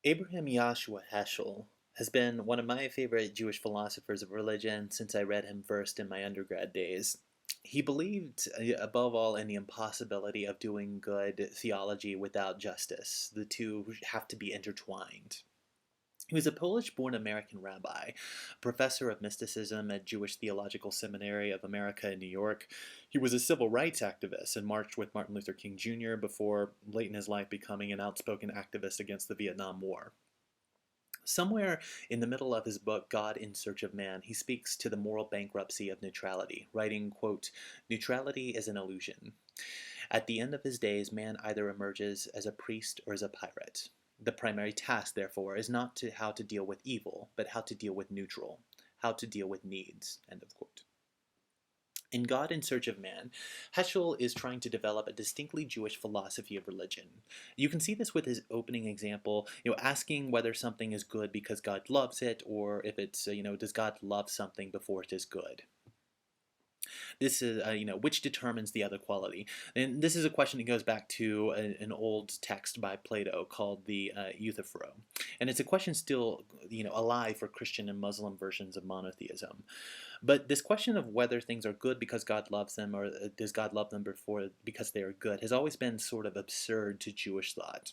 Abraham Joshua Heschel has been one of my favorite Jewish philosophers of religion since I read him first in my undergrad days. He believed, above all, in the impossibility of doing good theology without justice. The two have to be intertwined. He was a Polish-born American rabbi, professor of mysticism at Jewish Theological Seminary of America in New York. He was a civil rights activist and marched with Martin Luther King Jr. before, late in his life, becoming an outspoken activist against the Vietnam War. Somewhere in the middle of his book, God in Search of Man, he speaks to the moral bankruptcy of neutrality, writing, quote, "Neutrality is an illusion. At the end of his days, man either emerges as a priest or as a pirate. The primary task, therefore, is not how to deal with evil, but how to deal with neutral, how to deal with needs." End of quote. In God in Search of Man, Heschel is trying to develop a distinctly Jewish philosophy of religion. You can see this with his opening example, asking whether something is good because God loves it, or if it's, does God love something before it is good? This is, which determines the other quality? And this is a question that goes back to an old text by Plato called the Euthyphro. And it's a question still, alive for Christian and Muslim versions of monotheism. But this question of whether things are good because God loves them, or does God love them because they are good, has always been sort of absurd to Jewish thought.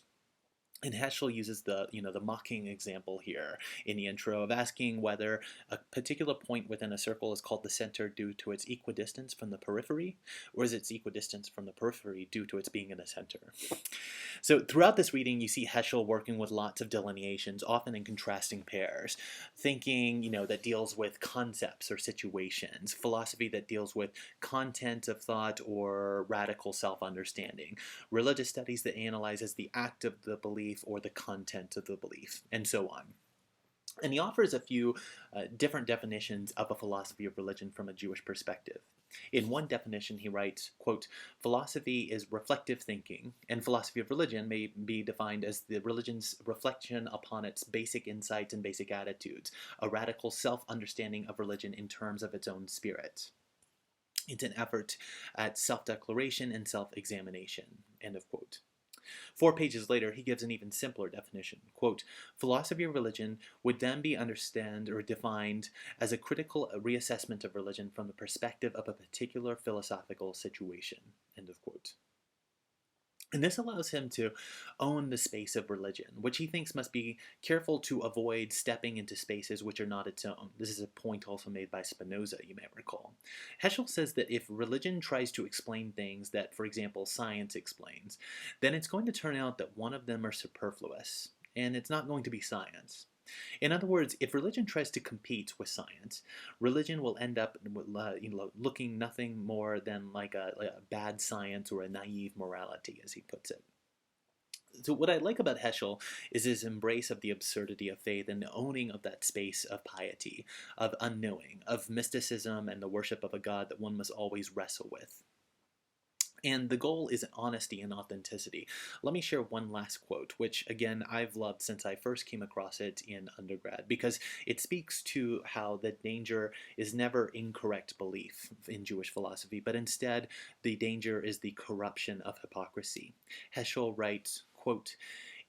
And Heschel uses the mocking example here in the intro of asking whether a particular point within a circle is called the center due to its equidistance from the periphery, or is its equidistance from the periphery due to its being in the center. So throughout this reading, you see Heschel working with lots of delineations, often in contrasting pairs, thinking, that deals with concepts or situations, philosophy that deals with content of thought or radical self-understanding, religious studies that analyzes the act of the belief or the content of the belief, and so on. And he offers a few different definitions of a philosophy of religion from a Jewish perspective. In one definition, he writes, quote, "Philosophy is reflective thinking, and philosophy of religion may be defined as the religion's reflection upon its basic insights and basic attitudes, a radical self-understanding of religion in terms of its own spirit. It's an effort at self-declaration and self-examination." End of quote. 4 pages later, he gives an even simpler definition. Quote, "Philosophy of religion would then be understood or defined as a critical reassessment of religion from the perspective of a particular philosophical situation." End of quote. And this allows him to own the space of religion, which he thinks must be careful to avoid stepping into spaces which are not its own. This is a point also made by Spinoza, you may recall. Heschel says that if religion tries to explain things that, for example, science explains, then it's going to turn out that one of them are superfluous, and it's not going to be science. In other words, if religion tries to compete with science, religion will end up looking nothing more than like a bad science or a naive morality, as he puts it. So what I like about Heschel is his embrace of the absurdity of faith and the owning of that space of piety, of unknowing, of mysticism and the worship of a God that one must always wrestle with. And the goal is honesty and authenticity. Let me share one last quote, which again I've loved since I first came across it in undergrad, because it speaks to how the danger is never incorrect belief in Jewish philosophy, but instead the danger is the corruption of hypocrisy. Heschel writes, quote,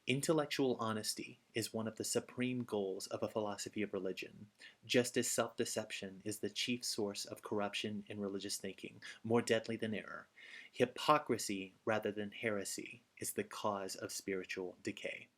"Intellectual honesty is one of the supreme goals of a philosophy of religion, just as self-deception is the chief source of corruption in religious thinking, more deadly than error. Hypocrisy, rather than heresy, is the cause of spiritual decay."